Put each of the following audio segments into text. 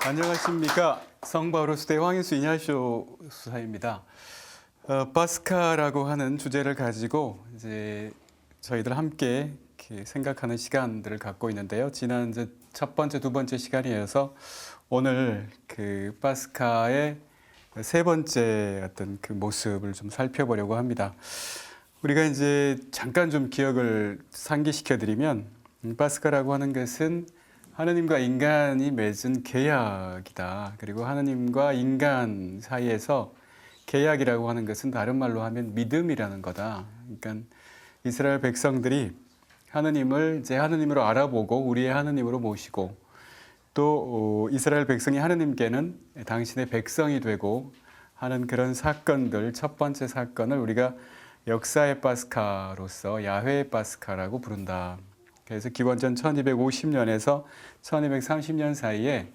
안녕하십니까. 성바오로스대 황인수 이냐쇼 수사입니다. 파스카라고 하는 주제를 가지고 이제 저희들 함께 이렇게 생각하는 시간들을 갖고 있는데요. 지난 이제 첫 번째, 두 번째 시간이어서 오늘 그 파스카의 세 번째 어떤 그 모습을 좀 살펴보려고 합니다. 우리가 이제 잠깐 좀 기억을 상기시켜 드리면 파스카라고 하는 것은 하느님과 인간이 맺은 계약이다. 그리고 하느님과 인간 사이에서 계약이라고 하는 것은 다른 말로 하면 믿음이라는 거다. 그러니까 이스라엘 백성들이 하느님을 이제 하느님으로 알아보고 우리의 하느님으로 모시고 또 이스라엘 백성이 하느님께는 당신의 백성이 되고 하는 그런 사건들, 첫 번째 사건을 우리가 역사의 파스카로서 야훼의 파스카라고 부른다. 그래서 기원전 1250년에서 1230년 사이에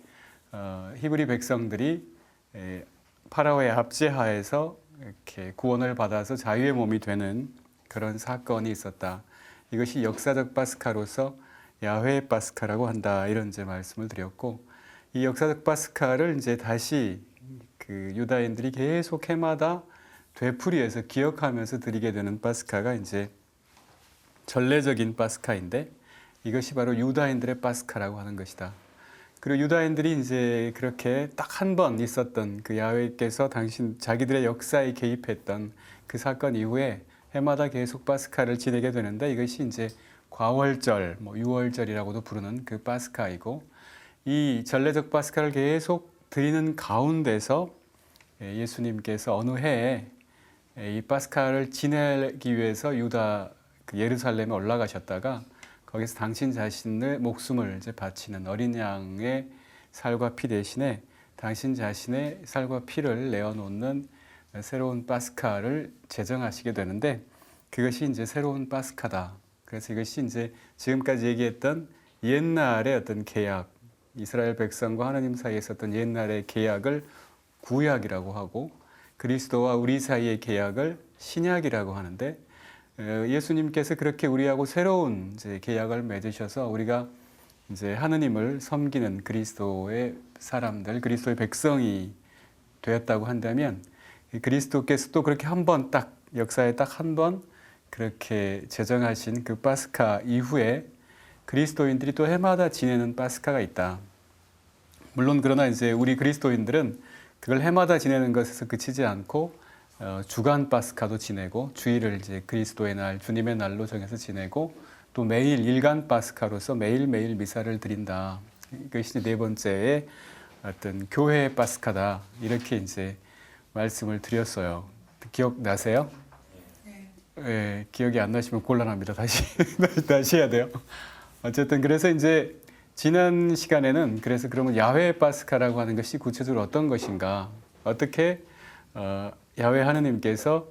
히브리 백성들이 파라오의 압제하에서 이렇게 구원을 받아서 자유의 몸이 되는 그런 사건이 있었다. 이것이 역사적 파스카로서 야훼의 파스카라고 한다. 이런 이제 말씀을 드렸고, 이 역사적 파스카를 이제 다시 그 유다인들이 계속 해마다 되풀이해서 기억하면서 드리게 되는 파스카가 이제 전례적인 파스카인데, 이것이 바로 유다인들의 파스카라고 하는 것이다. 그리고 유다인들이 이제 그렇게 딱 한 번 있었던 그 야훼께서 자기들의 역사에 개입했던 그 사건 이후에 해마다 계속 파스카를 지내게 되는데, 이것이 이제 과월절, 유월절이라고도 부르는 그 파스카이고, 이 전례적 파스카를 계속 드리는 가운데서 예수님께서 어느 해에 이 파스카를 지내기 위해서 유다 예루살렘에 올라가셨다가 거기서 당신 자신의 목숨을 이제 바치는 어린 양의 살과 피 대신에 당신 자신의 살과 피를 내어놓는 새로운 파스카를 제정하시게 되는데, 그것이 이제 새로운 파스카다. 그래서 이것이 이제 지금까지 얘기했던 옛날의 어떤 계약, 이스라엘 백성과 하나님 사이에 있었던 옛날의 계약을 구약이라고 하고, 그리스도와 우리 사이의 계약을 신약이라고 하는데, 예수님께서 그렇게 우리하고 새로운 이제 계약을 맺으셔서 우리가 이제 하느님을 섬기는 그리스도의 사람들, 그리스도의 백성이 되었다고 한다면, 그리스도께서 또 그렇게 한 번 딱 역사에 딱 한 번 그렇게 제정하신 그 파스카 이후에 그리스도인들이 또 해마다 지내는 파스카가 있다. 물론 그러나 이제 우리 그리스도인들은 그걸 해마다 지내는 것에서 그치지 않고 주간 파스카도 지내고, 주일을 이제 그리스도의 날, 주님의 날로 정해서 지내고, 또 매일 일간 파스카로서 매일매일 미사를 드린다. 이것이 네 번째의 어떤 교회의 파스카다. 이렇게 이제 말씀을 드렸어요. 기억나세요? 네, 기억이 안 나시면 곤란합니다. 다시 해야 돼요. 어쨌든 그래서 이제 지난 시간에는 그래서 그러면 야훼 파스카라고 하는 것이 구체적으로 어떤 것인가, 어떻게 야훼 하느님께서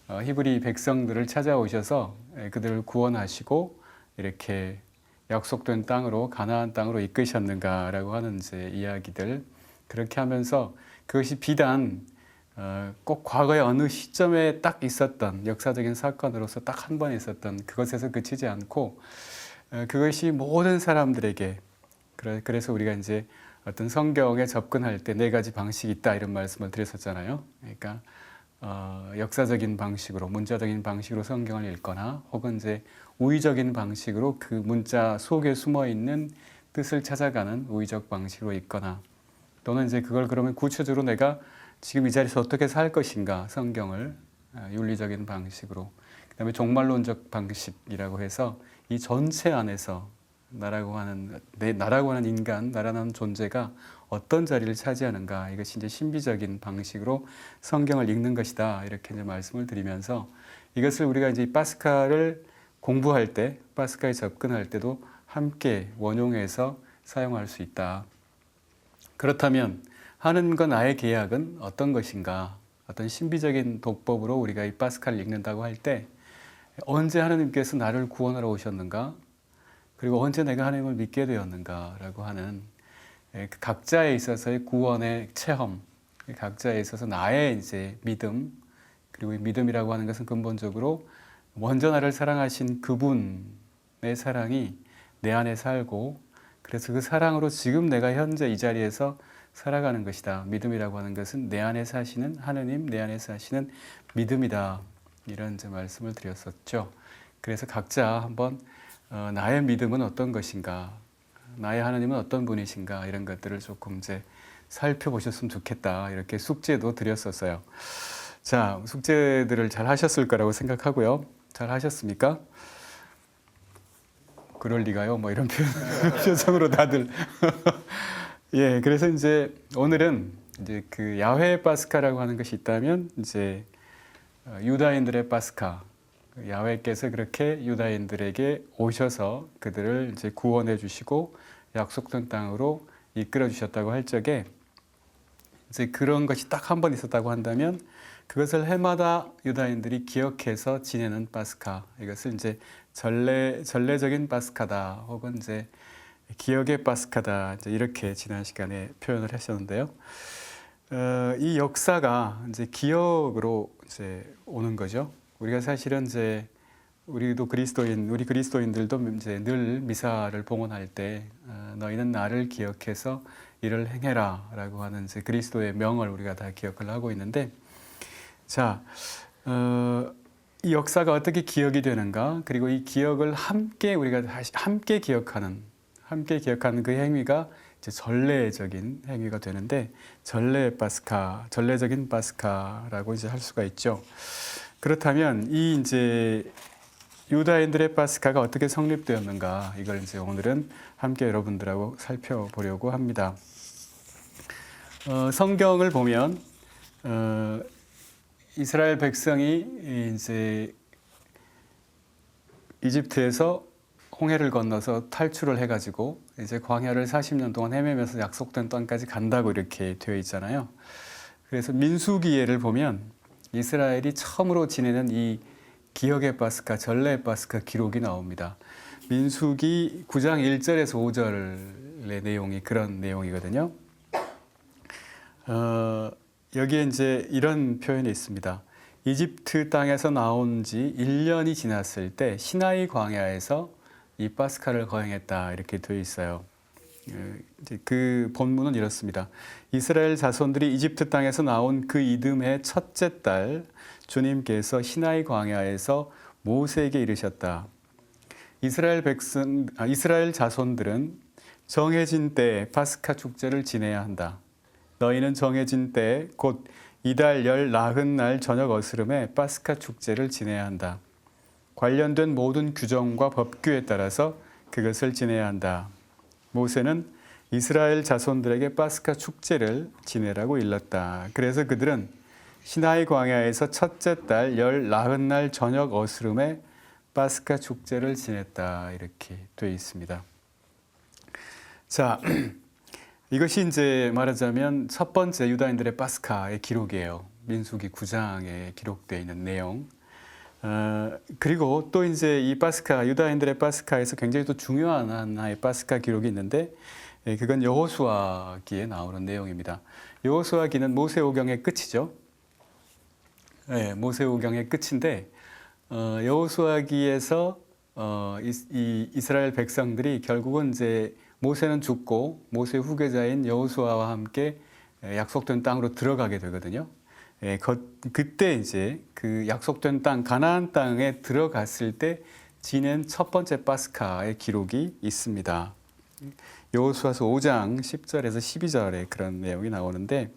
히브리 백성들을 찾아오셔서 그들을 구원하시고 이렇게 약속된 땅으로, 가나안 땅으로 이끄셨는가라고 하는 이제 이야기들, 그렇게 하면서 그것이 비단 꼭 과거의 어느 시점에 딱 있었던 역사적인 사건으로서 딱 한 번 있었던 그것에서 그치지 않고, 그것이 모든 사람들에게, 그래서 우리가 이제 어떤 성경에 접근할 때 네 가지 방식이 있다 이런 말씀을 드렸었잖아요. 그러니까 역사적인 방식으로, 문자적인 방식으로 성경을 읽거나, 혹은 이제 우의적인 방식으로 그 문자 속에 숨어 있는 뜻을 찾아가는 우의적 방식으로 읽거나, 또는 이제 그걸 그러면 구체적으로 내가 지금 이 자리에서 어떻게 살 것인가, 성경을 윤리적인 방식으로, 그다음에 종말론적 방식이라고 해서 이 전체 안에서 나라고 하는 인간, 나라는 존재가 어떤 자리를 차지하는가, 이것이 이제 신비적인 방식으로 성경을 읽는 것이다. 이렇게 이제 말씀을 드리면서, 이것을 우리가 이제 파스카를 공부할 때, 파스카에 접근할 때도 함께 원용해서 사용할 수 있다. 그렇다면 하느님과 나의 계약은 어떤 것인가? 어떤 신비적인 도법으로 우리가 이 파스카를 읽는다고 할 때, 언제 하느님께서 나를 구원하러 오셨는가? 그리고 언제 내가 하나님을 믿게 되었는가라고 하는 각자에 있어서의 구원의 체험, 각자에 있어서 나의 이제 믿음, 그리고 이 믿음이라고 하는 것은 근본적으로 먼저 나를 사랑하신 그분의 사랑이 내 안에 살고, 그래서 그 사랑으로 지금 내가 현재 이 자리에서 살아가는 것이다. 믿음이라고 하는 것은 내 안에 사시는 하느님, 내 안에 사시는 믿음이다. 이런 이제 말씀을 드렸었죠. 그래서 각자 한번 나의 믿음은 어떤 것인가, 나의 하느님은 어떤 분이신가, 이런 것들을 조금 이제 살펴보셨으면 좋겠다. 이렇게 숙제도 드렸었어요. 자, 숙제들을 잘 하셨을 거라고 생각하고요. 잘 하셨습니까? 그럴 리가요? 뭐 이런 표정으로 다들. 예, 그래서 이제 오늘은 이제 그 야훼 파스카라고 하는 것이 있다면 이제 유다인들의 파스카, 야훼께서 그렇게 유다인들에게 오셔서 그들을 이제 구원해 주시고 약속된 땅으로 이끌어 주셨다고 할 적에 이제 그런 것이 딱 한 번 있었다고 한다면 그것을 해마다 유다인들이 기억해서 지내는 파스카, 이것을 이제 전례적인 파스카다, 혹은 이제 기억의 파스카다, 이제 이렇게 지난 시간에 표현을 하셨는데요. 이 역사가 이제 기억으로 이제 오는 거죠. 우리가 사실은 이제 우리 그리스도인들도 이제 늘 미사를 봉헌할 때 너희는 나를 기억해서 이를 행해라라고 하는 이제 그리스도의 명을 우리가 다 기억을 하고 있는데, 자, 이 역사가 어떻게 기억이 되는가? 그리고 이 기억을 우리가 함께 기억하는 그 행위가 이제 전례적인 행위가 되는데, 전례적인 파스카라고 이제 할 수가 있죠. 그렇다면 이 이제 유다인들의 파스카가 어떻게 성립되었는가? 이걸 이제 오늘은 함께 여러분들하고 살펴보려고 합니다. 성경을 보면 이스라엘 백성이 이제 이집트에서 홍해를 건너서 탈출을 해가지고 이제 광야를 40년 동안 헤매면서 약속된 땅까지 간다고 이렇게 되어 있잖아요. 그래서 민수기예를 보면 이스라엘이 처음으로 지내는 이 기억의 파스카, 전례의 파스카 기록이 나옵니다. 민수기 9장 1절에서 5절의 내용이 그런 내용이거든요. 여기에 이제 이런 표현이 있습니다. 이집트 땅에서 나온 지 1년이 지났을 때 시나이 광야에서 이 파스카를 거행했다, 이렇게 되어 있어요. 그 본문은 이렇습니다. 이스라엘 자손들이 이집트 땅에서 나온 그 이듬해 첫째 달 주님께서 시나이 광야에서 모세에게 이르셨다. 이스라엘 자손들은 정해진 때에 파스카 축제를 지내야 한다. 너희는 정해진 때에 곧 이달 열 나흔날 저녁 어스름에 파스카 축제를 지내야 한다. 관련된 모든 규정과 법규에 따라서 그것을 지내야 한다. 모세는 이스라엘 자손들에게 파스카 축제를 지내라고 일렀다. 그래서 그들은 시나이 광야에서 첫째 달 열 나흔날 저녁 어스름에 파스카 축제를 지냈다, 이렇게 되어 있습니다. 자, 이것이 이제 말하자면 첫 번째 유다인들의 파스카의 기록이에요. 민수기 9장에 기록되어 있는 내용. 그리고 또 이제 이 파스카, 유다인들의 파스카에서 굉장히 또 중요한 하나의 파스카 기록이 있는데, 그건 여호수아기에 나오는 내용입니다. 여호수아기는 모세오경의 끝이죠. 네, 모세오경의 끝인데, 여호수아기에서 이 이스라엘 백성들이 결국은 이제 모세는 죽고 모세 후계자인 여호수아와 함께 약속된 땅으로 들어가게 되거든요. 그때 이제 그 약속된 땅, 가나안 땅에 들어갔을 때 지낸 첫 번째 파스카의 기록이 있습니다. 여호수아서 5장 10절에서 12절에 그런 내용이 나오는데,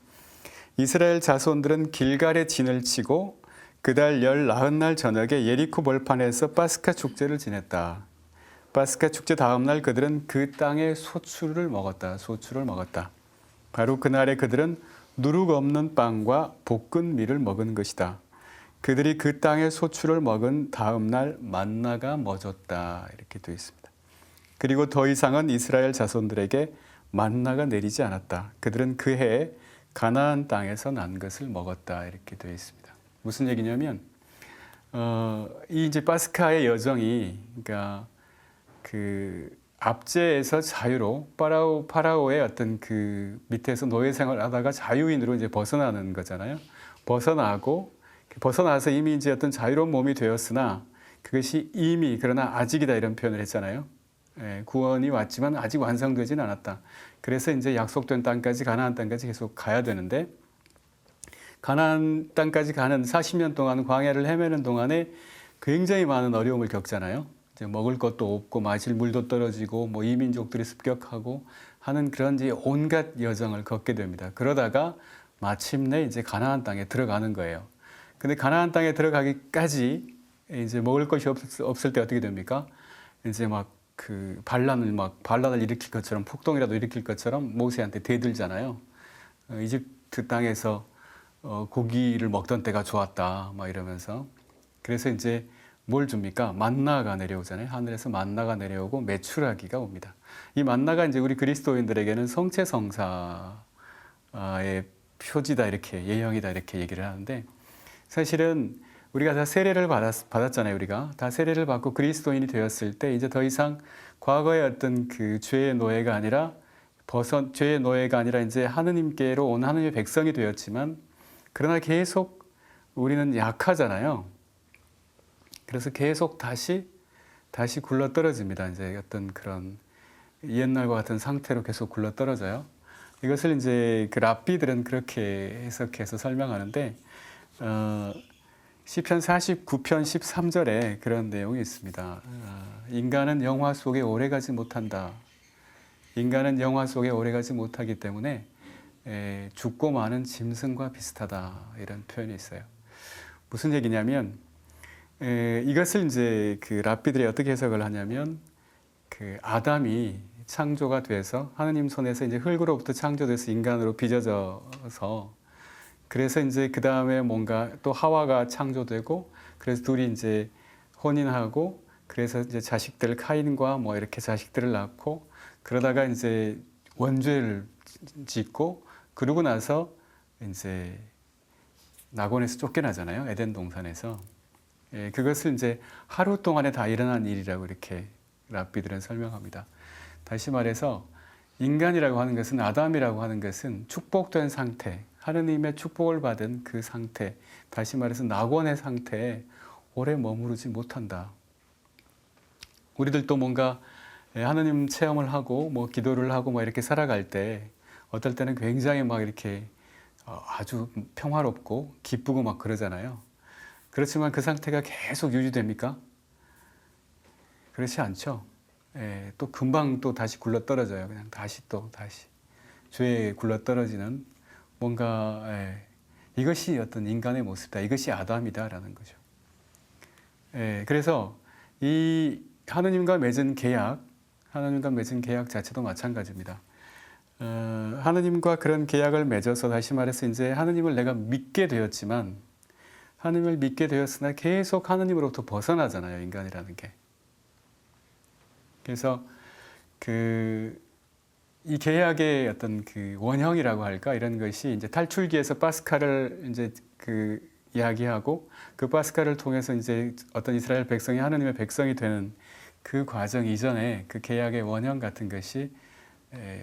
이스라엘 자손들은 길갈에 진을 치고 그달 열 나흔날 저녁에 예리코 벌판에서 파스카 축제를 지냈다. 파스카 축제 다음 날 그들은 그 땅의 소출을 먹었다. 바로 그날에 그들은 누룩 없는 빵과 볶은 밀을 먹은 것이다. 그들이 그 땅의 소출을 먹은 다음 날 만나가 멎었다, 이렇게 되어 있습니다. 그리고 더 이상은 이스라엘 자손들에게 만나가 내리지 않았다. 그들은 그 해에 가나안 땅에서 난 것을 먹었다, 이렇게 되어 있습니다. 무슨 얘기냐면 이 이제 파스카의 여정이, 그러니까 그 압제에서 자유로 파라오의 어떤 그 밑에서 노예 생활을 하다가 자유인으로 이제 벗어나는 거잖아요. 벗어나서 이미 이제 어떤 자유로운 몸이 되었으나 그것이 이미, 그러나 아직이다, 이런 표현을 했잖아요. 구원이 왔지만 아직 완성되지는 않았다. 그래서 이제 약속된 땅까지, 가나안 땅까지 계속 가야 되는데, 가나안 땅까지 가는 40년 동안 광야를 헤매는 동안에 굉장히 많은 어려움을 겪잖아요. 이제 먹을 것도 없고 마실 물도 떨어지고 뭐 이민족들이 습격하고 하는 그런 이제 온갖 여정을 걷게 됩니다. 그러다가 마침내 이제 가나안 땅에 들어가는 거예요. 근데 가나안 땅에 들어가기까지 이제 먹을 것이 없을 때 어떻게 됩니까? 이제 막 그 반란을 일으킬 것처럼, 폭동이라도 일으킬 것처럼 모세한테 대들잖아요. 이집트 땅에서 고기를 먹던 때가 좋았다 막 이러면서. 그래서 이제 뭘 줍니까? 만나가 내려오잖아요. 하늘에서 만나가 내려오고 메추라기가 옵니다. 이 만나가 이제 우리 그리스도인들에게는 성체성사의 표지다, 이렇게, 예형이다, 이렇게 얘기를 하는데, 사실은 우리가 다 세례를 받았잖아요. 우리가 다 세례를 받고 그리스도인이 되었을 때 이제 더 이상 과거의 어떤 그 죄의 노예가 아니라 죄의 노예가 아니라 이제 하느님께로 온 하느님의 백성이 되었지만, 그러나 계속 우리는 약하잖아요. 그래서 계속 다시 굴러 떨어집니다. 이제 어떤 그런 옛날과 같은 상태로 계속 굴러 떨어져요. 이것을 이제 그 랍비들은 그렇게 해석해서 설명하는데, 시편 49편 13절에 그런 내용이 있습니다. 인간은 영화 속에 오래가지 못한다. 인간은 영화 속에 오래가지 못하기 때문에 죽고 마는 짐승과 비슷하다, 이런 표현이 있어요. 무슨 얘기냐면, 이것을 이제 그 랍비들이 어떻게 해석을 하냐면, 그 아담이 창조가 돼서 하느님 손에서 이제 흙으로부터 창조돼서 인간으로 빚어져서, 그래서 이제 그 다음에 뭔가 또 하와가 창조되고, 그래서 둘이 이제 혼인하고, 그래서 이제 자식들 카인과 뭐 이렇게 자식들을 낳고, 그러다가 이제 원죄를 짓고, 그러고 나서 이제 낙원에서 쫓겨나잖아요. 에덴 동산에서. 그것을 이제 하루 동안에 다 일어난 일이라고 이렇게 랍비들은 설명합니다. 다시 말해서 인간이라고 하는 것은, 아담이라고 하는 것은 축복된 상태, 하느님의 축복을 받은 그 상태, 다시 말해서 낙원의 상태에 오래 머무르지 못한다. 우리들도 뭔가 하느님 체험을 하고 뭐 기도를 하고 뭐 이렇게 살아갈 때 어떨 때는 굉장히 막 이렇게 아주 평화롭고 기쁘고 막 그러잖아요. 그렇지만 그 상태가 계속 유지됩니까? 그렇지 않죠. 또 금방 또 다시 굴러 떨어져요. 그냥 다시 죄에 굴러 떨어지는 뭔가, 이것이 어떤 인간의 모습이다. 이것이 아담이다라는 거죠. 그래서 이 하느님과 맺은 계약 자체도 마찬가지입니다. 하느님과 그런 계약을 맺어서, 다시 말해서 이제 하느님을 내가 믿게 되었지만, 하느님을 믿게 되었으나 계속 하느님으로부터 벗어나잖아요, 인간이라는 게. 그래서 이 계약의 어떤 그 원형이라고 할까, 이런 것이 이제 탈출기에서 파스카를 이제 그 이야기하고, 그 파스카를 통해서 이제 어떤 이스라엘 백성이 하느님의 백성이 되는 그 과정 이전에 그 계약의 원형 같은 것이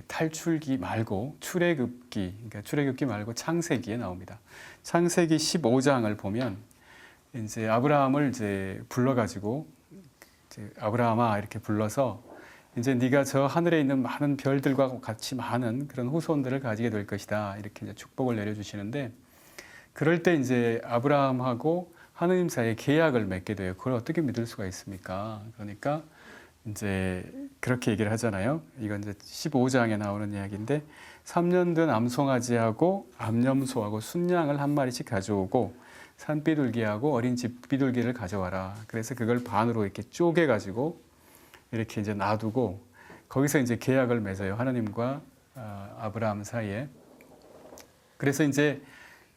탈출기 말고 그러니까 출애굽기 말고 창세기에 나옵니다. 창세기 15장을 보면 이제 아브라함을 이제 불러가지고, 이제 아브라함아 이렇게 불러서, 이제 네가 저 하늘에 있는 많은 별들과 같이 많은 그런 후손들을 가지게 될 것이다, 이렇게 이제 축복을 내려주시는데, 그럴 때 이제 아브라함하고 하느님 사이에 계약을 맺게 돼요. 그걸 어떻게 믿을 수가 있습니까? 그러니까 이제 그렇게 얘기를 하잖아요. 이건 이제 15장에 나오는 이야기인데, 3년 된 암송아지하고 암염소하고 순양을 한 마리씩 가져오고, 산비둘기하고 어린 집비둘기를 가져와라. 그래서 그걸 반으로 이렇게 쪼개가지고 이렇게 이제 놔두고, 거기서 이제 계약을 맺어요. 하나님과 아브라함 사이에. 그래서 이제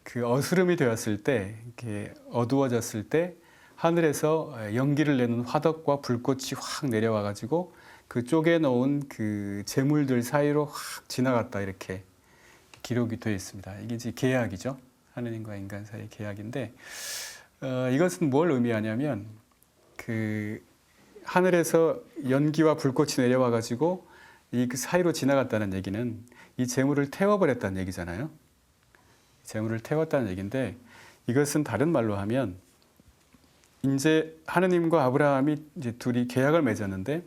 그 어스름이 되었을 때, 이렇게 어두워졌을 때, 하늘에서 연기를 내는 화덕과 불꽃이 확 내려와가지고 그 쪼개놓은 그 재물들 사이로 확 지나갔다, 이렇게 기록이 되어 있습니다. 이게 이제 계약이죠. 하느님과 인간 사이의 계약인데, 이것은 뭘 의미하냐면, 그 하늘에서 연기와 불꽃이 내려와가지고 이 그 사이로 지나갔다는 얘기는 이 재물을 태워버렸다는 얘기잖아요. 재물을 태웠다는 얘기인데, 이것은 다른 말로 하면, 이제 하느님과 아브라함이 이제 둘이 계약을 맺었는데,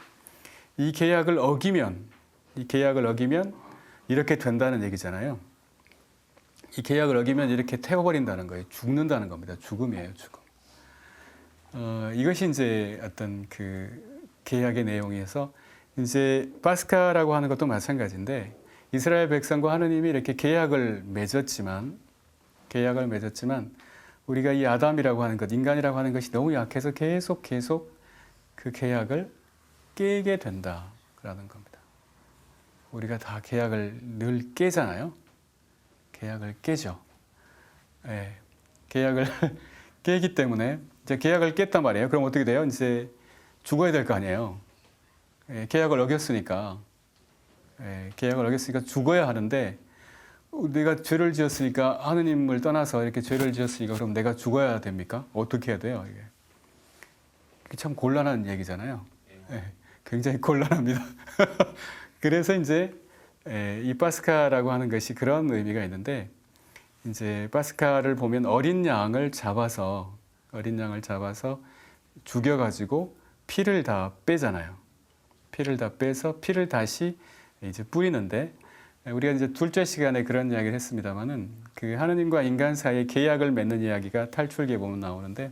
이 계약을 어기면 이렇게 된다는 얘기잖아요. 이 계약을 어기면 이렇게 태워버린다는 거예요. 죽는다는 겁니다. 죽음이에요, 죽음. 이것이 이제 어떤 그 계약의 내용이어서 이제 파스카라고 하는 것도 마찬가지인데 이스라엘 백성과 하느님이 이렇게 계약을 맺었지만 우리가 이 아담이라고 하는 것, 인간이라고 하는 것이 너무 약해서 계속 그 계약을 깨게 된다라는 겁니다. 우리가 다 계약을 늘 깨잖아요. 계약을 깨죠. 예, 계약을 깨기 때문에 이제 계약을 깼단 말이에요. 그럼 어떻게 돼요? 이제 죽어야 될 거 아니에요. 예, 계약을 어겼으니까 죽어야 하는데 내가 죄를 지었으니까 하느님을 떠나서 이렇게 죄를 지었으니까 그럼 내가 죽어야 됩니까? 어떻게 해야 돼요? 이게 참 곤란한 얘기잖아요. 예, 굉장히 곤란합니다. 그래서 이제 이 파스카라고 하는 것이 그런 의미가 있는데 이제 파스카를 보면 어린 양을 잡아서 죽여가지고 피를 다 빼잖아요. 피를 다 빼서 피를 다시 이제 뿌리는데 우리가 이제 둘째 시간에 그런 이야기를 했습니다만은 그 하느님과 인간 사이에 계약을 맺는 이야기가 탈출기에 보면 나오는데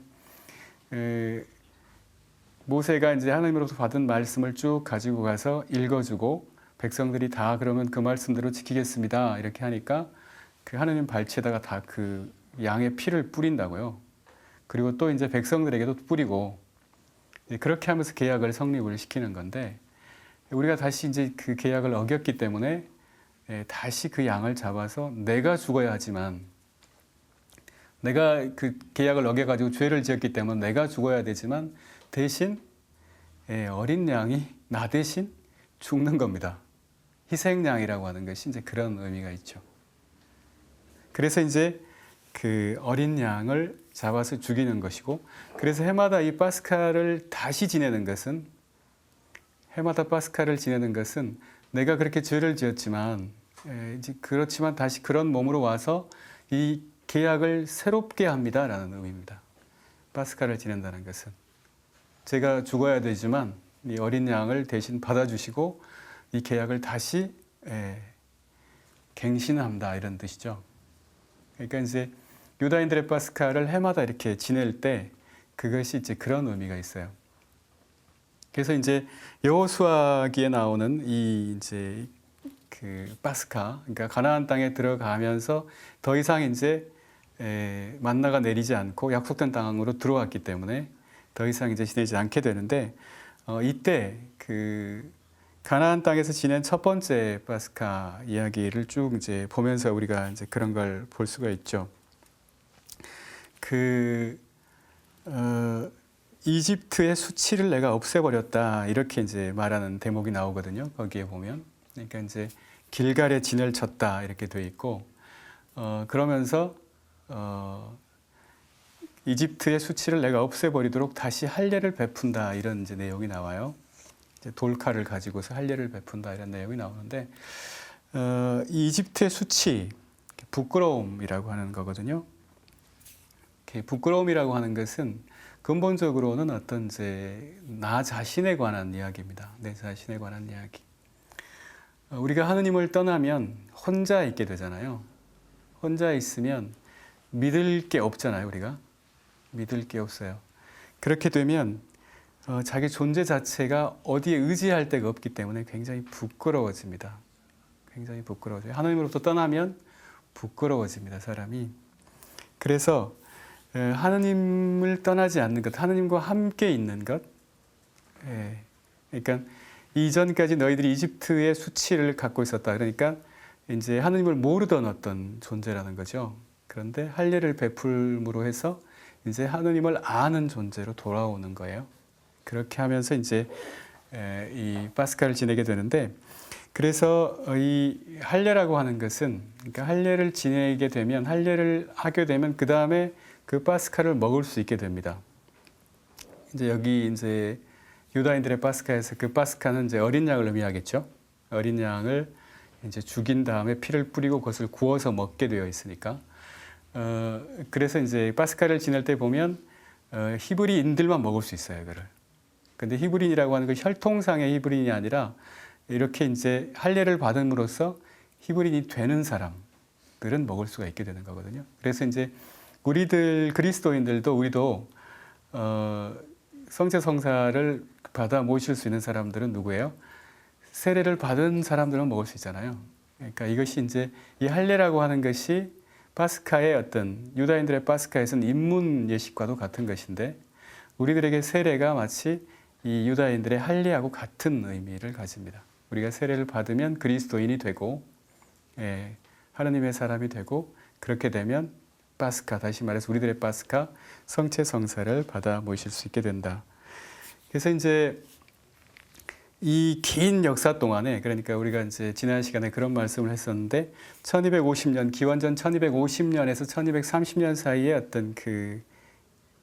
모세가 이제 하느님으로부터 받은 말씀을 쭉 가지고 가서 읽어주고 백성들이 다 그러면 그 말씀대로 지키겠습니다 이렇게 하니까 그 하느님 발치에다가 다 그 양의 피를 뿌린다고요. 그리고 또 이제 백성들에게도 뿌리고 그렇게 하면서 계약을 성립을 시키는 건데 우리가 다시 이제 그 계약을 어겼기 때문에 다시 그 양을 잡아서 내가 죽어야 하지만 내가 그 계약을 어겨가지고 죄를 지었기 때문에 내가 죽어야 되지만 대신 어린 양이 나 대신 죽는 겁니다. 희생양이라고 하는 것이 이제 그런 의미가 있죠. 그래서 이제 그 어린 양을 잡아서 죽이는 것이고 그래서 해마다 이 파스카를 다시 지내는 것은 내가 그렇게 죄를 지었지만 이제 그렇지만 다시 그런 몸으로 와서 이 계약을 새롭게 합니다라는 의미입니다. 파스카를 지낸다는 것은 제가 죽어야 되지만 이 어린 양을 대신 받아주시고 이 계약을 다시 갱신합니다 이런 뜻이죠. 그러니까 이제 유다인들의 파스카를 해마다 이렇게 지낼 때 그것이 이제 그런 의미가 있어요. 그래서 이제 여호수아기에 나오는 이 이제 그 파스카, 그러니까 가나안 땅에 들어가면서 더 이상 이제 만나가 내리지 않고 약속된 땅으로 들어왔기 때문에 더 이상 이제 지내지 않게 되는데 이때 그 가나안 땅에서 지낸 첫 번째 파스카 이야기를 쭉 이제 보면서 우리가 이제 그런 걸 볼 수가 있죠. 이집트의 수치를 내가 없애버렸다 이렇게 이제 말하는 대목이 나오거든요. 거기에 보면 그러니까 이제 길갈에 진을 쳤다 이렇게 돼 있고 그러면서 이집트의 수치를 내가 없애버리도록 다시 할례를 베푼다 이런 이제 내용이 나와요. 이제 돌칼을 가지고서 할례를 베푼다 이런 내용이 나오는데 이집트의 수치 부끄러움이라고 하는 거거든요. 부끄러움이라고 하는 것은 근본적으로는 어떤 이제 나 자신에 관한 이야기입니다. 내 자신에 관한 이야기. 우리가 하느님을 떠나면 혼자 있게 되잖아요. 혼자 있으면 믿을 게 없잖아요. 우리가 믿을 게 없어요. 그렇게 되면 자기 존재 자체가 어디에 의지할 데가 없기 때문에 굉장히 부끄러워집니다. 굉장히 부끄러워져요. 하느님으로부터 떠나면 부끄러워집니다. 사람이. 그래서 하느님을 떠나지 않는 것, 하느님과 함께 있는 것. 그러니까 이전까지 너희들이 이집트의 수치를 갖고 있었다. 그러니까 이제 하느님을 모르던 어떤 존재라는 거죠. 그런데 할례를 베풀므로 해서 이제 하느님을 아는 존재로 돌아오는 거예요. 그렇게 하면서 이제 이 파스카를 지내게 되는데 그래서 이 할례라고 하는 것은 그러니까 할례를 지내게 되면 할례를 하게 되면 그 다음에 그 파스카를 먹을 수 있게 됩니다. 이제 여기 이제 유다인들의 파스카에서 그 파스카는 이제 어린 양을 의미하겠죠. 어린 양을 이제 죽인 다음에 피를 뿌리고 그것을 구워서 먹게 되어 있으니까. 그래서 이제 파스카를 지낼 때 보면 히브리인들만 먹을 수 있어요. 그를. 근데 히브리인이라고 하는 그 혈통상의 히브리인이 아니라 이렇게 이제 할례를 받음으로써 히브리인이 되는 사람들은 먹을 수가 있게 되는 거거든요. 그래서 이제 우리들 그리스도인들도 우리도 성체 성사를 받아 모실 수 있는 사람들은 누구예요? 세례를 받은 사람들은 먹을 수 있잖아요. 그러니까 이것이 이제 이 할례라고 하는 것이 파스카의 어떤 유다인들의 파스카에서는 입문 예식과도 같은 것인데 우리들에게 세례가 마치 이 유다인들의 할례하고 같은 의미를 가집니다. 우리가 세례를 받으면 그리스도인이 되고 하나님의 사람이 되고 그렇게 되면 파스카, 다시 말해서 우리들의 파스카 성체 성사를 받아 모실 수 있게 된다. 그래서 이제 이 긴 역사 동안에, 그러니까 우리가 이제 지난 시간에 그런 말씀을 했었는데 1250년, 기원전 1250년에서 1230년 사이에 어떤 그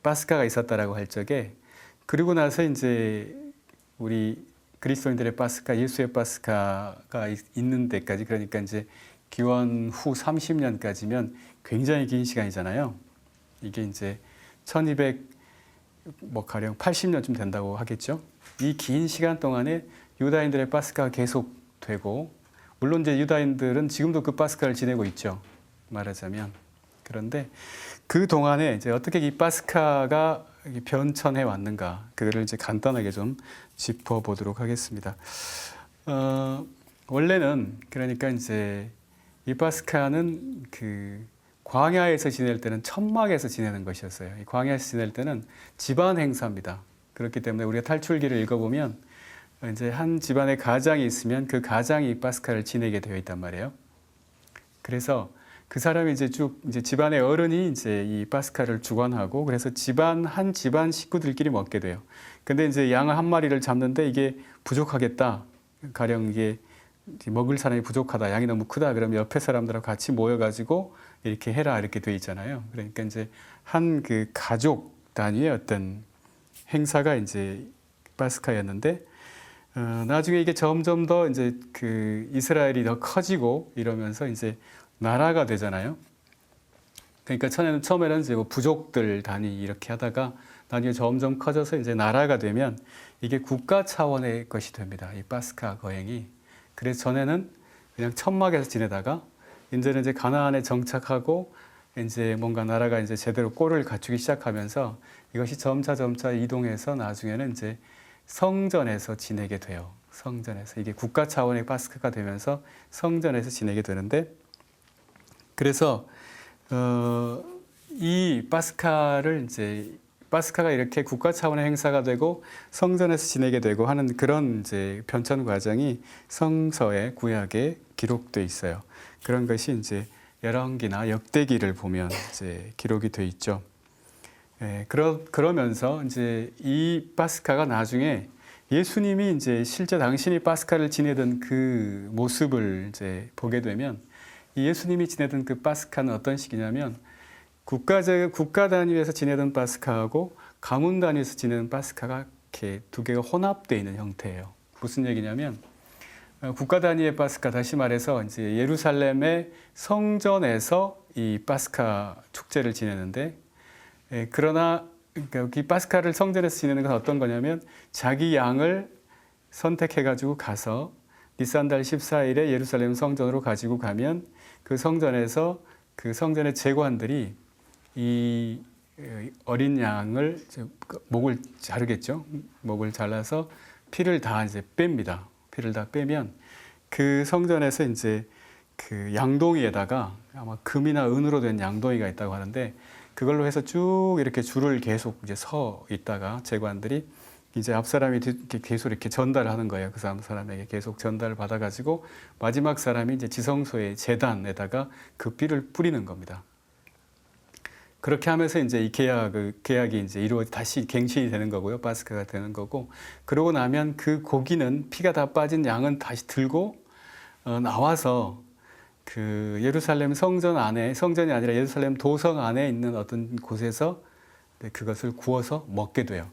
파스카가 있었다라고 할 적에, 그리고 나서 이제 우리 그리스도인들의 파스카, 예수의 파스카가 있는 데까지, 그러니까 이제 기원 후 30년까지면 굉장히 긴 시간이잖아요. 이게 이제 1200 뭐 가령 80년쯤 된다고 하겠죠. 이 긴 시간 동안에 유다인들의 파스카가 계속되고, 물론 이제 유다인들은 지금도 그 파스카를 지내고 있죠, 말하자면. 그런데 그 동안에 이제 어떻게 이 파스카가 변천해 왔는가, 그거를 이제 간단하게 좀 짚어보도록 하겠습니다. 원래는 그러니까 이제 이 파스카는 그 광야에서 지낼 때는 천막에서 지내는 것이었어요. 이 광야에서 지낼 때는 집안 행사입니다. 그렇기 때문에 우리가 탈출기를 읽어보면 이제 한 집안에 가장이 있으면 그 가장이 파스카를 지내게 되어 있단 말이에요. 그래서 그 사람이 이제 쭉 이제 집안의 어른이 이제 이 파스카를 주관하고, 그래서 한 집안 식구들끼리 먹게 돼요. 근데 이제 양을 한 마리를 잡는데 이게 부족하겠다, 가령 이게 먹을 사람이 부족하다, 양이 너무 크다, 그러면 옆에 사람들하고 같이 모여가지고 이렇게 해라, 이렇게 돼 있잖아요. 그러니까 이제 한 그 가족 단위의 어떤 행사가 이제 파스카였는데, 나중에 이게 점점 더 이제 그 이스라엘이 더 커지고 이러면서 이제 나라가 되잖아요. 그러니까 처음에는 이제 뭐 부족들 단위 이렇게 하다가 나중에 점점 커져서 이제 나라가 되면 이게 국가 차원의 것이 됩니다, 이 파스카 거행이. 그래서 전에는 그냥 천막에서 지내다가 이제는 이제 가나안에 정착하고 이제 뭔가 나라가 이제 제대로 꼴을 갖추기 시작하면서 이것이 점차 이동해서 나중에는 이제 성전에서 지내게 돼요. 성전에서 이게 국가 차원의 파스카가 되면서 성전에서 지내게 되는데, 그래서 이 파스카를 이제 파스카가 이렇게 국가 차원의 행사가 되고 성전에서 지내게 되고 하는 그런 이제 변천 과정이 성서의 구약에 기록돼 있어요. 그런 것이 이제 열왕기나 역대기를 보면 이제 기록이 돼 있죠. 그러면서 이제 이 파스카가 나중에 예수님이 이제 실제 당신이 파스카를 지내던 그 모습을 이제 보게 되면, 이 예수님이 지내던 그 파스카는 어떤 식이냐면 국가 단위에서 지내던 파스카하고 가문 단위에서 지내는 파스카가 이렇게 두 개가 혼합되어 있는 형태예요. 무슨 얘기냐면 국가 단위의 파스카, 다시 말해서 이제 예루살렘의 성전에서 이 파스카 축제를 지내는데, 그러나 그러니까 이 파스카를 성전에서 지내는 건 어떤 거냐면 자기 양을 선택해가지고 가서 니산달 14일에 예루살렘 성전으로 가지고 가면 그 성전에서 그 성전의 제관들이 이 어린 양을 목을 자르겠죠. 목을 잘라서 피를 다 이제 뺍니다. 피를 다 빼면 그 성전에서 이제 그 양동이에다가 아마 금이나 은으로 된 양동이가 있다고 하는데, 그걸로 해서 쭉 이렇게 줄을 계속 이제 서 있다가 제관들이 이제 앞 사람이 계속 이렇게 전달을 하는 거예요. 그 사람에게 계속 전달을 받아가지고 마지막 사람이 이제 지성소의 제단에다가 그 피를 뿌리는 겁니다. 그렇게 하면서 이제 이 계약이 이제 다시 갱신이 되는 거고요. 파스카가 되는 거고, 그러고 나면 그 고기는 피가 다 빠진 양은 다시 들고 나와서 그 예루살렘 성전 안에, 성전이 아니라 예루살렘 도성 안에 있는 어떤 곳에서 그것을 구워서 먹게 돼요.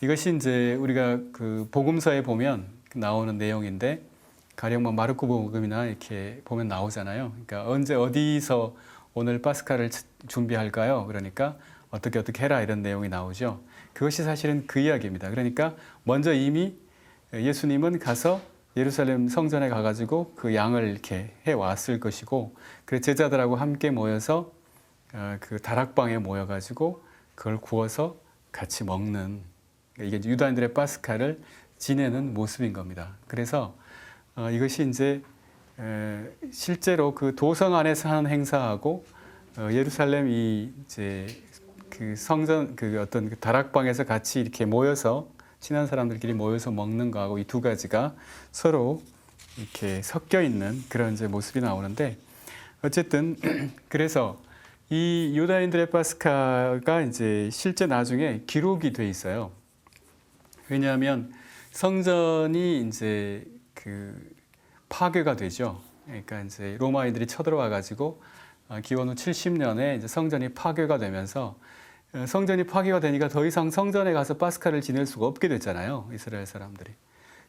이것이 이제 우리가 그 복음서에 보면 나오는 내용인데, 가령 뭐 마르코 복음이나 이렇게 보면 나오잖아요. 그러니까 언제 어디서 오늘 파스카를 준비할까요? 그러니까 어떻게 해라, 이런 내용이 나오죠. 그것이 사실은 그 이야기입니다. 그러니까 먼저 이미 예수님은 가서 예루살렘 성전에 가가지고 그 양을 이렇게 해 왔을 것이고, 그 제자들하고 함께 모여서 그 다락방에 모여가지고 그걸 구워서 같이 먹는, 이게 유다인들의 파스카를 지내는 모습인 겁니다. 그래서 이것이 이제 실제로 그 도성 안에서 하는 행사하고 예루살렘 이제 그 성전 그 어떤 그 다락방에서 같이 이렇게 모여서 친한 사람들끼리 모여서 먹는 거하고 이 두 가지가 서로 이렇게 섞여 있는 그런 이제 모습이 나오는데, 어쨌든 그래서 이 유다인들의 파스카가 이제 실제 나중에 기록이 돼 있어요. 왜냐하면 성전이 이제 그 파괴가 되죠. 그러니까 이제 로마인들이 쳐들어와 가지고 기원 후 70년에 이제 성전이 파괴가 되면서, 성전이 파괴가 되니까 더 이상 성전에 가서 파스카를 지낼 수가 없게 됐잖아요, 이스라엘 사람들이.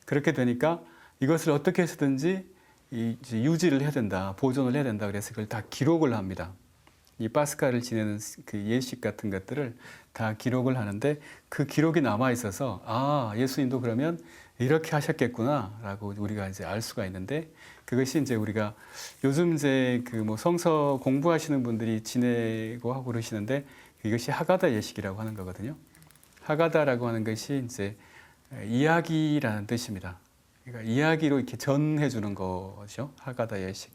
그렇게 되니까 이것을 어떻게 해서든지 이제 유지를 해야 된다, 보존을 해야 된다. 그래서 그걸 다 기록을 합니다. 이 파스카를 지내는 그 예식 같은 것들을 다 기록을 하는데, 그 기록이 남아 있어서 아, 예수님도 그러면 이렇게 하셨겠구나라고 우리가 이제 알 수가 있는데, 그것이 이제 우리가 요즘 이제 그 뭐 성서 공부하시는 분들이 지내고 하고 그러시는데, 이것이 하가다 예식이라고 하는 거거든요. 하가다라고 하는 것이 이제 이야기라는 뜻입니다. 그러니까 이야기로 이렇게 전해 주는 거죠. 하가다 예식.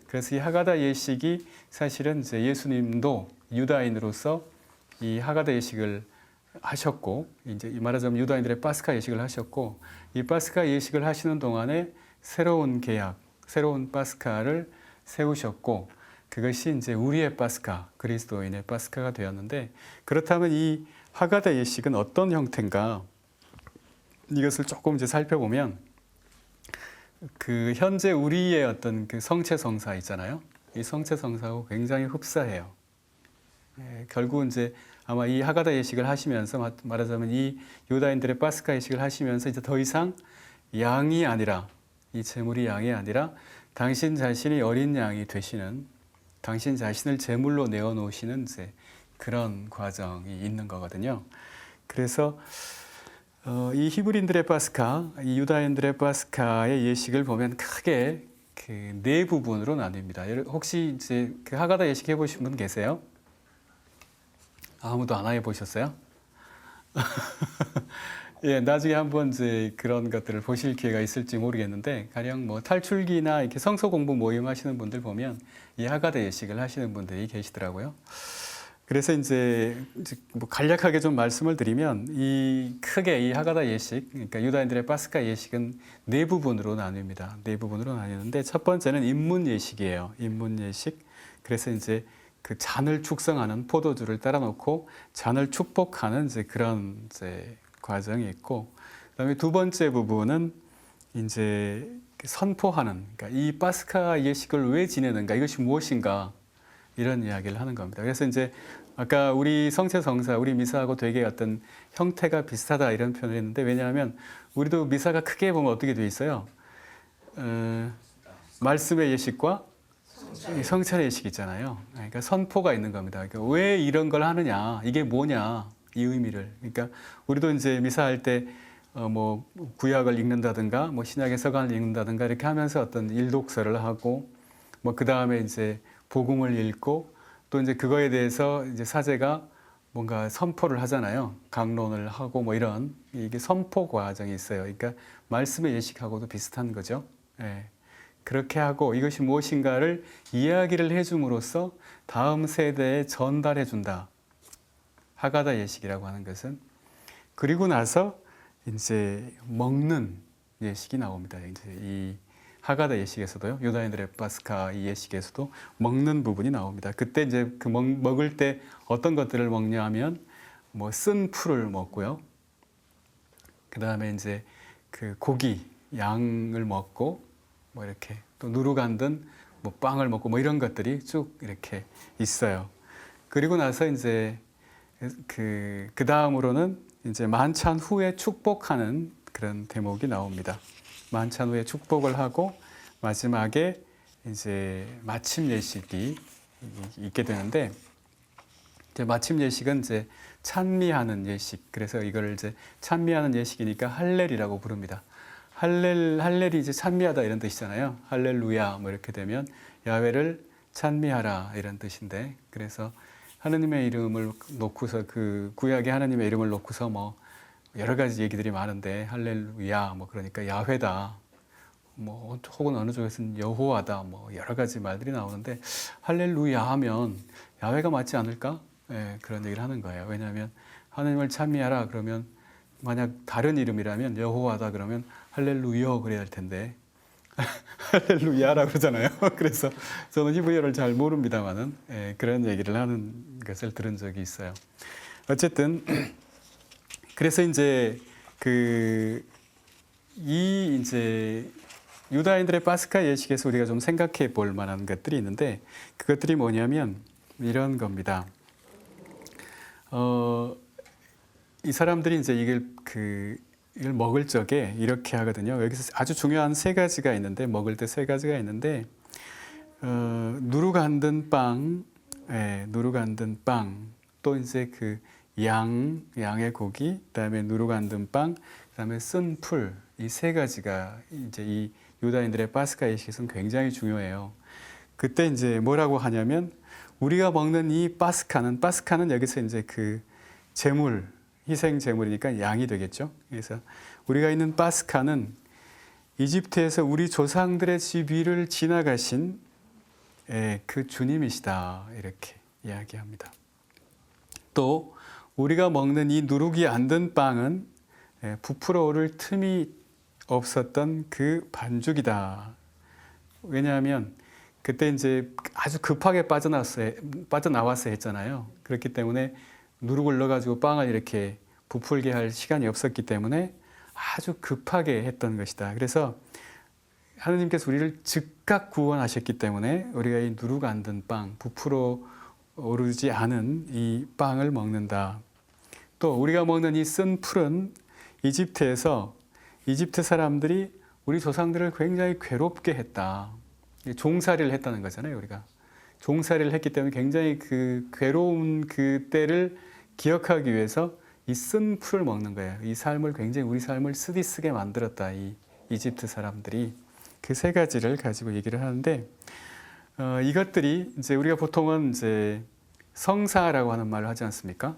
그래서 이 하가다 예식이 사실은 이제 예수님도 유다인으로서 이 하가다 예식을 하셨고, 이제 말하자면 유다인들의 파스카 예식을 하셨고, 이 파스카 예식을 하시는 동안에 새로운 계약, 새로운 파스카를 세우셨고, 그것이 이제 우리의 파스카, 그리스도인의 파스카가 되었는데, 그렇다면 이 하가다 예식은 어떤 형태인가? 이것을 조금 이제 살펴보면, 그 현재 우리의 어떤 그 성체성사 있잖아요. 이 성체성사하고 굉장히 흡사해요. 결국 이제 아마 이 하가다 예식을 하시면서, 말하자면 이 유다인들의 파스카 예식을 하시면서 이제 더 이상 양이 아니라, 이 제물이 양이 아니라 당신 자신이 어린 양이 되시는, 당신 자신을 제물로 내어놓으시는 이제 그런 과정이 있는 거거든요. 그래서 이 히브리인들의 파스카, 이 유다인들의 파스카의 예식을 보면 크게 그 네 부분으로 나뉩니다. 혹시 이제 그 하가다 예식 해보신 분 계세요? 아무도 안 해보셨어요? 예, 나중에 한번 이제 그런 것들을 보실 기회가 있을지 모르겠는데, 가령 뭐 탈출기나 이렇게 성서 공부 모임 하시는 분들 보면 이 하가다 예식을 하시는 분들이 계시더라고요. 그래서 이제 뭐 간략하게 좀 말씀을 드리면, 이 크게 이 하가다 예식, 그러니까 유다인들의 파스카 예식은 네 부분으로 나뉩니다. 네 부분으로 나뉘는데, 첫 번째는 입문 예식이에요. 입문 예식. 그래서 이제 그 잔을 축성하는, 포도주를 따라 놓고 잔을 축복하는 이제 그런 이제 과정이 있고, 그다음에 두 번째 부분은 이제 선포하는, 그러니까 이 파스카 예식을 왜 지내는가, 이것이 무엇인가, 이런 이야기를 하는 겁니다. 그래서 이제 아까 우리 성체성사, 우리 미사하고 되게 어떤 형태가 비슷하다 이런 표현을 했는데, 왜냐하면 우리도 미사가 크게 보면 어떻게 돼 있어요? 말씀의 예식과 성찬의 예식이 있잖아요. 그러니까 선포가 있는 겁니다. 그러니까 왜 이런 걸 하느냐, 이게 뭐냐, 이 의미를. 그러니까 우리도 이제 미사할 때 뭐 구약을 읽는다든가, 뭐 신약의 서간을 읽는다든가 이렇게 하면서 어떤 일독서를 하고, 뭐 그 다음에 이제 복음을 읽고, 또 이제 그거에 대해서 이제 사제가 뭔가 선포를 하잖아요. 강론을 하고 뭐 이런, 이게 선포 과정이 있어요. 그러니까 말씀의 예식하고도 비슷한 거죠. 예. 그렇게 하고 이것이 무엇인가를 이야기를 해줌으로써 다음 세대에 전달해 준다. 하가다 예식이라고 하는 것은. 그리고 나서 이제 먹는 예식이 나옵니다. 이제 이 하가다 예식에서도요, 유다인들의 파스카 이 예식에서도 먹는 부분이 나옵니다. 그때 이제 그 먹을 때 어떤 것들을 먹냐 하면, 뭐 쓴 풀을 먹고요. 그 다음에 이제 그 고기, 양을 먹고, 뭐 이렇게 또 누룩안든 뭐 빵을 먹고 뭐 이런 것들이 쭉 이렇게 있어요. 그리고 나서 이제 그 다음으로는 이제 만찬 후에 축복하는 그런 대목이 나옵니다. 만찬 후에 축복을 하고 마지막에 이제 마침 예식이 있게 되는데, 이제 마침 예식은 이제 찬미하는 예식. 그래서 이걸 이제 찬미하는 예식이니까 할렐이라고 부릅니다. 할렐이 이제 찬미하다 이런 뜻이잖아요. 할렐루야 뭐 이렇게 되면 야훼를 찬미하라 이런 뜻인데, 그래서 하느님의 이름을 놓고서 그 구약의 하느님의 이름을 놓고서 뭐 여러 가지 얘기들이 많은데 할렐루야 뭐 그러니까 야훼다, 뭐 혹은 어느 쪽에서는 여호와다, 뭐 여러 가지 말들이 나오는데 할렐루야 하면 야훼가 맞지 않을까? 예, 그런 얘기를 하는 거예요. 왜냐하면 하느님을 찬미하라 그러면 만약 다른 이름이라면 여호와다 그러면 할렐루야 그래야 할 텐데 할렐루야라 그러잖아요. 그래서 저는 히브리어를 잘 모릅니다만은 그런 얘기를 하는 것을 들은 적이 있어요. 어쨌든 그래서 이제 이제 유다인들의 파스카 예식에서 우리가 좀 생각해 볼 만한 것들이 있는데, 그것들이 뭐냐면 이런 겁니다. 이 사람들이 이제 이걸 먹을 적에 이렇게 하거든요. 여기서 아주 중요한 세 가지가 있는데, 먹을 때 세 가지가 있는데, 누룩 안 든 빵, 누룩 안 든 빵, 또 이제 양의 고기, 그다음에 누룩 안 든 빵, 그다음에 쓴 풀, 이 세 가지가 이제 이 유다인들의 파스카 예식에서는 굉장히 중요해요. 그때 이제 뭐라고 하냐면, 우리가 먹는 이 파스카는 여기서 이제 제물, 희생 제물이니까 양이 되겠죠. 그래서 우리가 있는 파스카는 이집트에서 우리 조상들의 집 위를 지나가신 그 주님이시다, 이렇게 이야기합니다. 또 우리가 먹는 이 누룩이 안 든 빵은 부풀어 오를 틈이 없었던 그 반죽이다. 왜냐하면 그때 이제 아주 급하게 빠져나왔어야 했잖아요. 그렇기 때문에 누룩을 넣어가지고 빵을 이렇게 부풀게 할 시간이 없었기 때문에 아주 급하게 했던 것이다. 그래서 하느님께서 우리를 즉각 구원하셨기 때문에 우리가 이 누룩 안 든 빵, 부풀어 오르지 않은 이 빵을 먹는다. 또 우리가 먹는 이 쓴 풀은 이집트에서 이집트 사람들이 우리 조상들을 굉장히 괴롭게 했다. 종살이를 했다는 거잖아요. 우리가 종살이를 했기 때문에 굉장히 괴로운 그때를 기억하기 위해서 이 쓴 풀을 먹는 거예요. 이 삶을 굉장히 우리 삶을 쓰디쓰게 만들었다. 이 이집트 사람들이 그 세 가지를 가지고 얘기를 하는데, 이것들이 이제 우리가 보통은 이제 성사라고 하는 말을 하지 않습니까?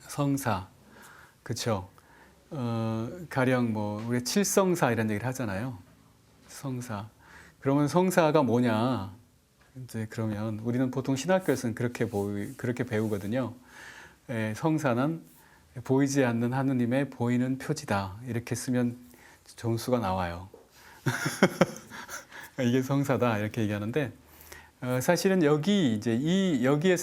성사, 그렇죠? 가령 뭐 우리 칠성사 이런 얘기를 하잖아요. 성사. 그러면 성사가 뭐냐? 이제 그러면 우리는 보통 신학교에서는 그렇게 배우거든요. 성사는 보이지 않는 하느님의 보이는 표지다. 이렇게 쓰면 점수가 나와요. 이게 성사다 이렇게 얘기하는데, 사실은 여기에서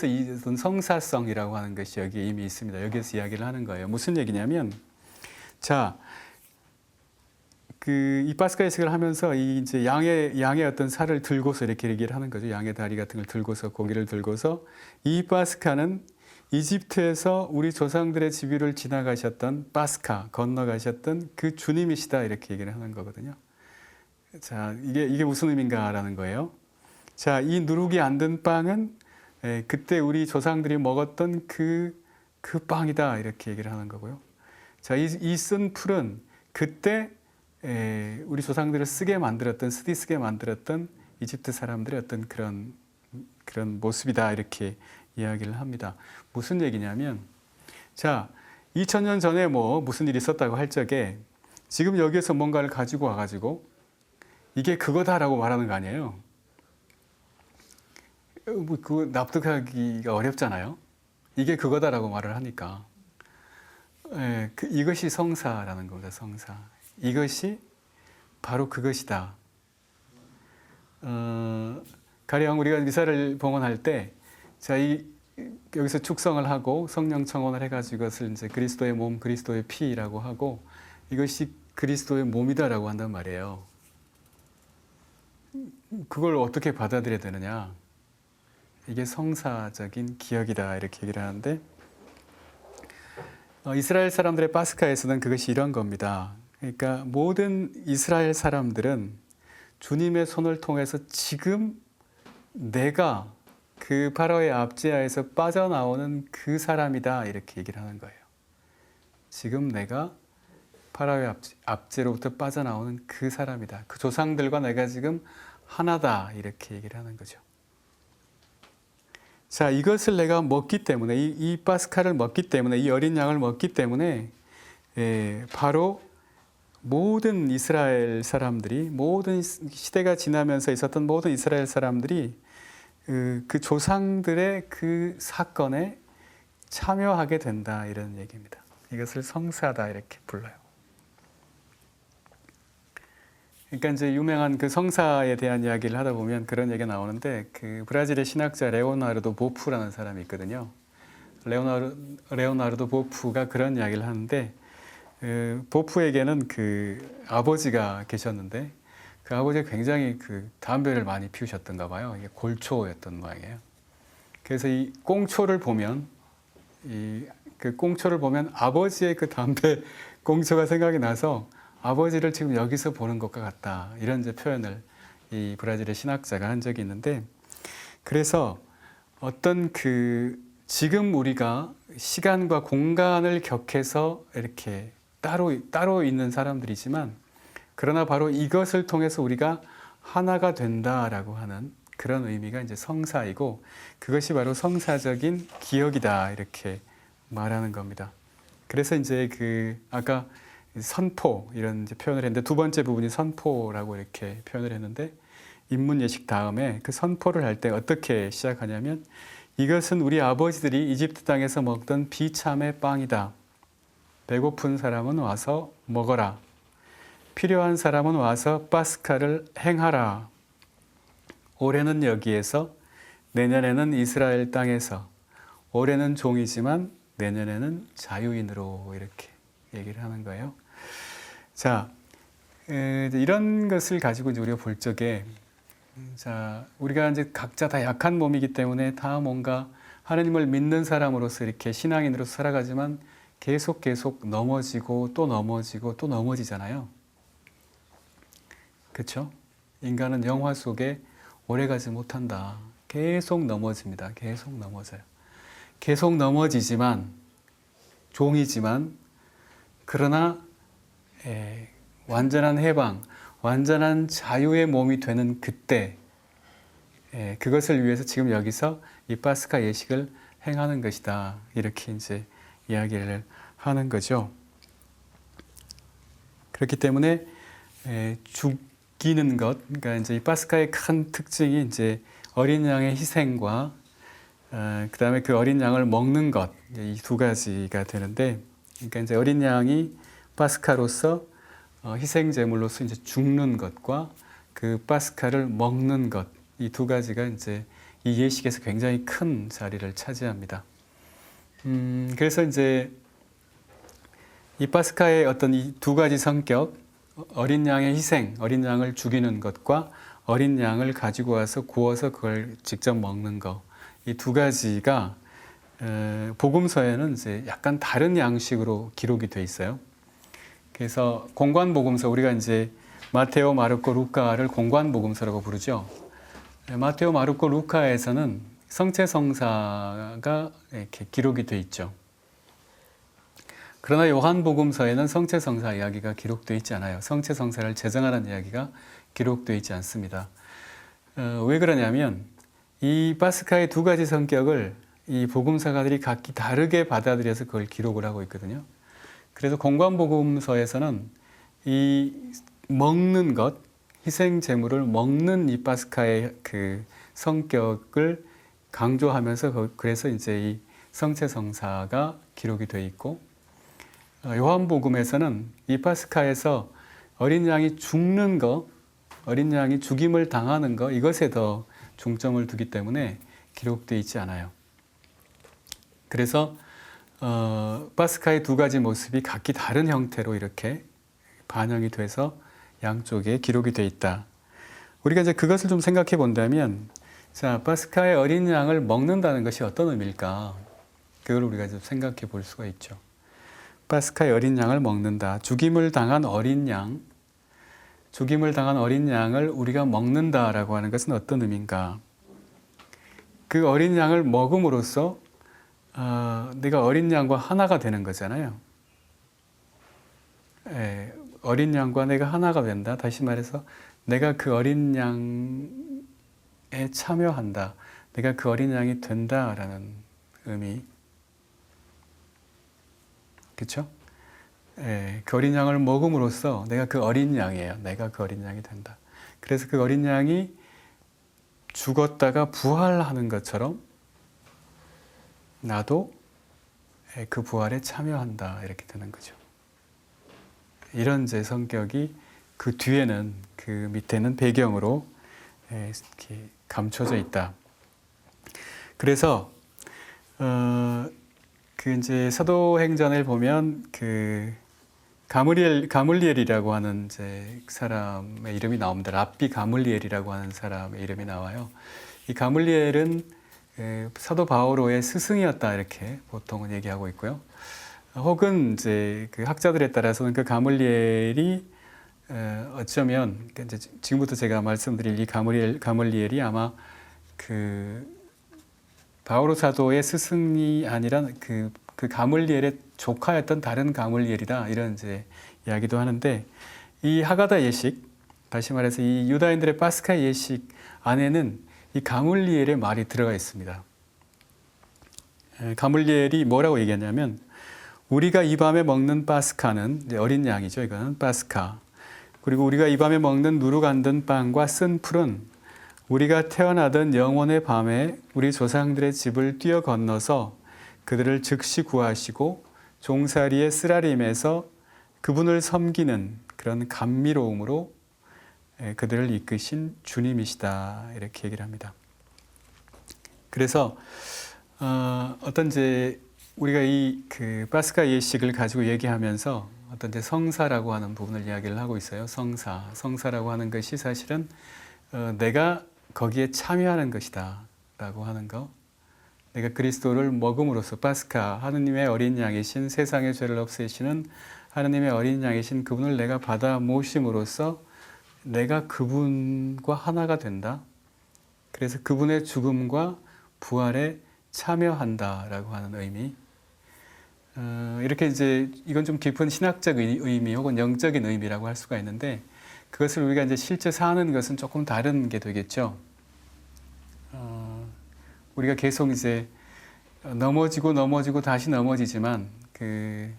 이 성사성이라고 하는 것이 여기에 이미 있습니다. 여기에서 이야기를 하는 거예요. 무슨 얘기냐면, 자, 이 파스카 예식을 하면서 이제 양의 어떤 살을 들고서 이렇게 얘기를 하는 거죠. 양의 다리 같은 걸 들고서, 고기를 들고서, 이 파스카는 이집트에서 우리 조상들의 집 위를 지나가셨던 건너가셨던 그 주님이시다, 이렇게 얘기를 하는 거거든요. 자, 이게 무슨 의미인가라는 거예요. 자, 이 누룩이 안 든 빵은 그때 우리 조상들이 먹었던 그 빵이다, 이렇게 얘기를 하는 거고요. 자, 이 쓴 풀은 그때 우리 조상들을 쓰디쓰게 만들었던 이집트 사람들의 어떤 그런 모습이다, 이렇게 이야기를 합니다. 무슨 얘기냐면, 자, 2000년 전에 뭐 무슨 일이 있었다고 할 적에 지금 여기에서 뭔가를 가지고 와가지고 이게 그거다라고 말하는 거 아니에요. 그거 납득하기가 어렵잖아요. 이게 그거다라고 말을 하니까. 이것이 성사라는 겁니다. 성사. 이것이 바로 그것이다. 가령 우리가 미사를 봉헌할 때, 자, 여기서 축성을 하고 성령 청혼을 해가지고 이것을 이제 그리스도의 몸, 그리스도의 피라고 하고, 이것이 그리스도의 몸이다라고 한단 말이에요. 그걸 어떻게 받아들여야 되느냐? 이게 성사적인 기억이다, 이렇게 얘기를 하는데, 이스라엘 사람들의 파스카에서는 그것이 이런 겁니다. 그러니까 모든 이스라엘 사람들은 주님의 손을 통해서 지금 내가 그 파라오의 압제하에서 빠져나오는 그 사람이다 이렇게 얘기를 하는 거예요. 지금 내가 파라오의 압제로부터 빠져나오는 그 사람이다. 그 조상들과 내가 지금 하나다 이렇게 얘기를 하는 거죠. 자, 이것을 내가 먹기 때문에 이 파스카를 먹기 때문에 이 어린 양을 먹기 때문에 바로 모든 이스라엘 사람들이 모든 시대가 지나면서 있었던 모든 이스라엘 사람들이 그 조상들의 그 사건에 참여하게 된다 이런 얘기입니다. 이것을 성사다 이렇게 불러요. 그러니까 이제 유명한 그 성사에 대한 이야기를 하다 보면 그런 얘기가 나오는데 그 브라질의 신학자 레오나르도 보프라는 사람이 있거든요. 레오나르도 보프가 그런 이야기를 하는데 보프에게는 그 아버지가 계셨는데 그 아버지가 굉장히 그 담배를 많이 피우셨던가 봐요. 이게 골초였던 모양이에요. 그래서 이 꽁초를 보면 그 꽁초를 보면 아버지의 그 담배 꽁초가 생각이 나서 아버지를 지금 여기서 보는 것과 같다. 이런 이제 표현을 이 브라질의 신학자가 한 적이 있는데 그래서 어떤 그 지금 우리가 시간과 공간을 격해서 이렇게 따로 있는 사람들이지만 그러나 바로 이것을 통해서 우리가 하나가 된다라고 하는 그런 의미가 이제 성사이고 그것이 바로 성사적인 기억이다 이렇게 말하는 겁니다. 그래서 이제 그 아까 선포 이런 이제 표현을 했는데 두 번째 부분이 선포라고 이렇게 표현을 했는데 입문 예식 다음에 그 선포를 할 때 어떻게 시작하냐면 이것은 우리 아버지들이 이집트 땅에서 먹던 비참의 빵이다. 배고픈 사람은 와서 먹어라. 필요한 사람은 와서 파스카를 행하라. 올해는 여기에서 내년에는 이스라엘 땅에서 올해는 종이지만 내년에는 자유인으로 이렇게 얘기를 하는 거예요. 자, 이런 것을 가지고 이제 우리가 볼 적에 자, 우리가 이제 각자 다 약한 몸이기 때문에 다 뭔가 하나님을 믿는 사람으로서 이렇게 신앙인으로서 살아가지만 계속 넘어지고 또 넘어지고 또 넘어지잖아요. 그렇죠? 인간은 영화 속에 오래가지 못한다. 계속 넘어집니다. 계속 넘어져요. 계속 넘어지지만 종이지만 그러나 완전한 해방, 완전한 자유의 몸이 되는 그때 그것을 위해서 지금 여기서 이 파스카 예식을 행하는 것이다. 이렇게 이제 이야기를 하는 거죠. 그렇기 때문에 죽이는 것, 그러니까 이제 이 파스카의 큰 특징이 이제 어린 양의 희생과 그 다음에 그 어린 양을 먹는 것, 이 두 가지가 되는데, 그러니까 이제 어린 양이 파스카로서 희생 제물로서 이제 죽는 것과 그 파스카를 먹는 것, 이 두 가지가 이제 이 예식에서 굉장히 큰 자리를 차지합니다. 그래서 이제 이 파스카의 어떤 이 두 가지 성격, 어린 양의 희생, 어린 양을 죽이는 것과 어린 양을 가지고 와서 구워서 그걸 직접 먹는 것, 이 두 가지가 복음서에는 이제 약간 다른 양식으로 기록이 돼 있어요. 그래서 공관복음서, 우리가 이제 마테오, 마르코, 루카를 공관복음서라고 부르죠. 마테오, 마르코, 루카에서는 성체성사가 이렇게 기록이 돼 있죠. 그러나 요한복음서에는 성체성사 이야기가 기록되어 있지 않아요. 성체성사를 제정하는 이야기가 기록되어 있지 않습니다. 왜 그러냐면 이 파스카의 두 가지 성격을 이 복음사가들이 각기 다르게 받아들여서 그걸 기록을 하고 있거든요. 그래서 공관복음서에서는 이 먹는 것, 희생 제물을 먹는 이 파스카의 그 성격을 강조하면서 그래서 이제 이 성체성사가 기록이 되어 있고, 요한복음에서는 이 파스카에서 어린 양이 죽는 것, 어린 양이 죽임을 당하는 것, 이것에 더 중점을 두기 때문에 기록되어 있지 않아요. 그래서 파스카의 두 가지 모습이 각기 다른 형태로 이렇게 반영이 돼서 양쪽에 기록이 되어 있다. 우리가 이제 그것을 좀 생각해 본다면, 자, 파스카의 어린 양을 먹는다는 것이 어떤 의미일까? 그걸 우리가 좀 생각해 볼 수가 있죠. 파스카의 어린 양을 먹는다. 죽임을 당한 어린 양, 죽임을 당한 어린 양을 우리가 먹는다라고 하는 것은 어떤 의미인가? 그 어린 양을 먹음으로써 내가 어린 양과 하나가 되는 거잖아요. 예, 어린 양과 내가 하나가 된다. 다시 말해서 내가 그 어린 양에 참여한다. 내가 그 어린 양이 된다라는 의미. 그렇죠? 예, 그 어린 양을 먹음으로써 내가 그 어린 양이에요. 내가 그 어린 양이 된다. 그래서 그 어린 양이 죽었다가 부활하는 것처럼 나도 그 부활에 참여한다. 이렇게 되는 거죠. 이런 제 성격이 그 뒤에는, 그 밑에는 배경으로 이렇게 감춰져 있다. 그래서 그 이제 사도행전을 보면 그 가물리엘이라고 하는 이제 사람의 이름이 나옵니다. 랍비 가물리엘이라고 하는 사람의 이름이 나와요. 이 가물리엘은 사도 바오로의 스승이었다 이렇게 보통은 얘기하고 있고요. 혹은 이제 그 학자들에 따라서는 그 가물리엘이 어쩌면 이제 지금부터 제가 말씀드릴 이 가물리엘이 아마 그 바오로 사도의 스승이 아니라 그 가물리엘의 조카였던 다른 가물리엘이다 이런 이제 이야기도 하는데, 이 하가다 예식, 다시 말해서 이 유다인들의 파스카 예식 안에는 이 가물리엘의 말이 들어가 있습니다. 가물리엘이 뭐라고 얘기하냐면, 우리가 이 밤에 먹는 파스카는, 이제 어린 양이죠. 이거는 파스카. 그리고 우리가 이 밤에 먹는 누룩 안 든 빵과 쓴 풀은 우리가 태어나던 영원의 밤에 우리 조상들의 집을 뛰어 건너서 그들을 즉시 구하시고 종살이의 쓰라림에서 그분을 섬기는 그런 감미로움으로 그들을 이끄신 주님이시다 이렇게 얘기를 합니다. 그래서 어떤 이제 우리가 이 그 파스카 예식을 가지고 얘기하면서 어떤 이제 성사라고 하는 부분을 이야기를 하고 있어요. 성사라고 하는 것이 사실은 내가 거기에 참여하는 것이다라고 하는 거. 내가 그리스도를 먹음으로써 파스카, 하느님의 어린 양이신, 세상의 죄를 없애시는 하느님의 어린 양이신 그분을 내가 받아 모심으로써 내가 그분과 하나가 된다. 그래서 그분의 죽음과 부활에 참여한다라고 하는 의미. 이렇게 이제 이건 좀 깊은 신학적 의미 혹은 영적인 의미라고 할 수가 있는데, 그것을 우리가 이제 실제 사는 것은 조금 다른 게 되겠죠. 우리가 계속 이제 넘어지고 다시 넘어지지만, 그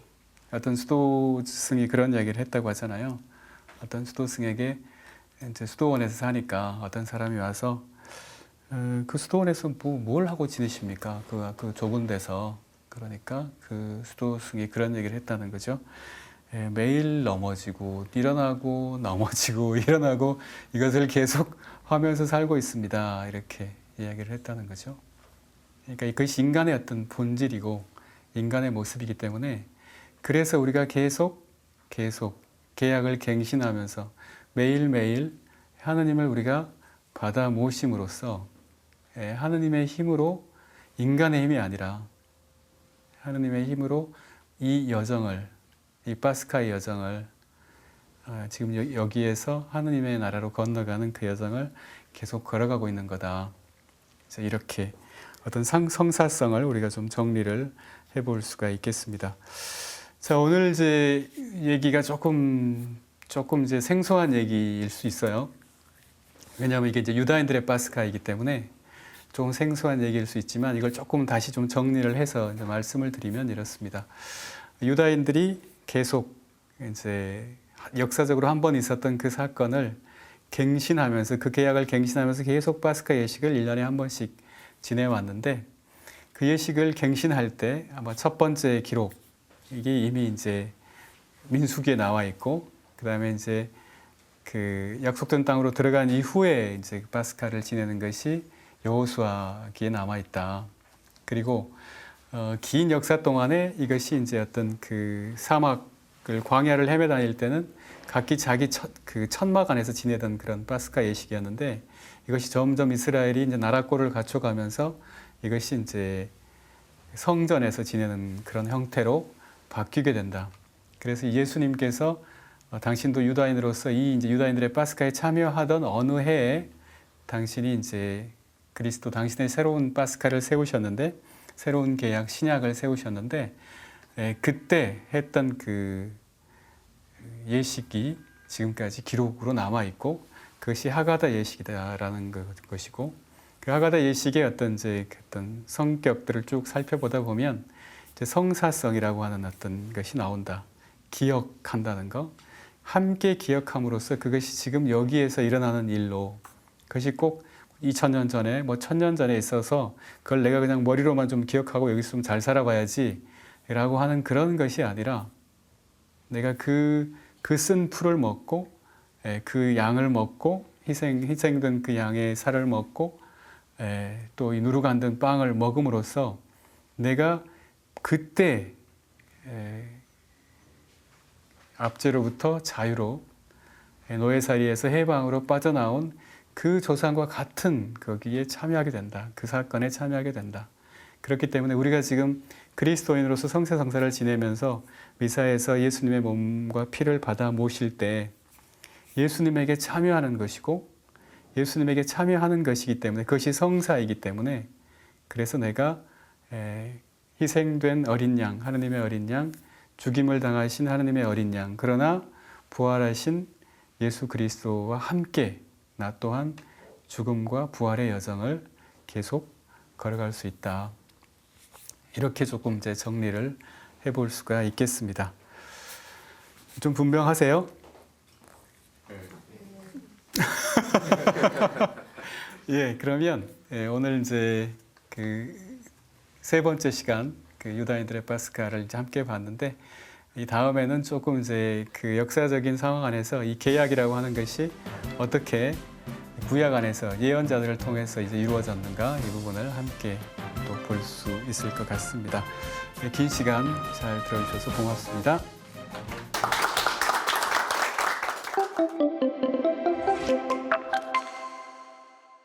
어떤 수도승이 그런 이야기를 했다고 하잖아요. 어떤 수도승에게 이제 수도원에서 사니까 어떤 사람이 와서 그 수도원에서 뭘 하고 지내십니까? 그 좁은 데서. 그러니까 그 수도승이 그런 얘기를 했다는 거죠. 매일 넘어지고 일어나고 넘어지고 일어나고 이것을 계속 하면서 살고 있습니다. 이렇게 이야기를 했다는 거죠. 그러니까 이것이 인간의 어떤 본질이고 인간의 모습이기 때문에, 그래서 우리가 계속 계약을 갱신하면서 매일매일 하느님을 우리가 받아 모심으로써 하느님의 힘으로, 인간의 힘이 아니라 하느님의 힘으로 이 여정을, 이 파스카의 여정을, 지금 여기에서 하느님의 나라로 건너가는 그 여정을 계속 걸어가고 있는 거다. 그래서 이렇게 어떤 성사성을 우리가 좀 정리를 해볼 수가 있겠습니다. 자, 오늘 이제 얘기가 조금 이제 생소한 얘기일 수 있어요. 왜냐하면 이게 이제 유다인들의 파스카이기 때문에 조금 생소한 얘기일 수 있지만, 이걸 조금 다시 좀 정리를 해서 이제 말씀을 드리면 이렇습니다. 유다인들이 계속 이제 역사적으로 한 번 있었던 그 사건을 갱신하면서, 그 계약을 갱신하면서 계속 파스카 예식을 1년에 한 번씩 지내왔는데, 그 예식을 갱신할 때 아마 첫 번째 기록, 이게 이미 이제 민수기에 나와 있고, 그 다음에 이제 그 약속된 땅으로 들어간 이후에 이제 파스카를 지내는 것이 여호수아기에 남아 있다. 그리고 긴 역사 동안에 이것이 이제 어떤 그 사막을, 광야를 헤매 다닐 때는 각기 자기 그 천막 안에서 지내던 그런 파스카 예식이었는데, 이것이 점점 이스라엘이 이제 나라꼴을 갖춰가면서 이것이 이제 성전에서 지내는 그런 형태로 바뀌게 된다. 그래서 예수님께서 당신도 유다인으로서 이 이제 유다인들의 파스카에 참여하던 어느 해에 당신이 이제 그리스도 당신의 새로운 파스카를 세우셨는데 새로운 계약 신약을 세우셨는데 그때 했던 그 예식이 지금까지 기록으로 남아 있고 그것이 하가다 예식이다라는 것이고 그 하가다 예식의 어떤 성격들을 쭉 살펴보다 보면 이제 성사성이라고 하는 어떤 것이 나온다. 기억한다는 거. 함께 기억함으로써 그것이 지금 여기에서 일어나는 일로 그것이 꼭 2000년 전에 뭐 1000년 전에 있어서 그걸 내가 그냥 머리로만 좀 기억하고 여기서 좀 잘 살아봐야지 라고 하는 그런 것이 아니라 내가 그 쓴 풀을 먹고 그 양을 먹고 희생된 그 양의 살을 먹고 또 이 누룩 든 빵을 먹음으로써 내가 그때 압제로부터 자유로 노예살이에서 해방으로 빠져나온 그 조상과 같은 거기에 참여하게 된다. 그 사건에 참여하게 된다. 그렇기 때문에 우리가 지금 그리스도인으로서 성세성사를 지내면서 미사에서 예수님의 몸과 피를 받아 모실 때 예수님에게 참여하는 것이고 예수님에게 참여하는 것이기 때문에 그것이 성사이기 때문에 그래서 내가 희생된 어린 양, 하느님의 어린 양, 죽임을 당하신 하느님의 어린 양, 그러나 부활하신 예수 그리스도와 함께 나 또한 죽음과 부활의 여정을 계속 걸어갈 수 있다. 이렇게 조금 이제 정리를 해볼 수가 있겠습니다. 좀 분명하세요? 예, 그러면 오늘 이제 그 세 번째 시간 그 유다인들의 파스카를 이제 함께 봤는데 이 다음에는 조금 이제 그 역사적인 상황 안에서 이 계약이라고 하는 것이 어떻게 구약 안에서 예언자들을 통해서 이제 이루어졌는가 이 부분을 함께 또 볼 수 있을 것 같습니다. 긴 시간 잘 들어주셔서 고맙습니다.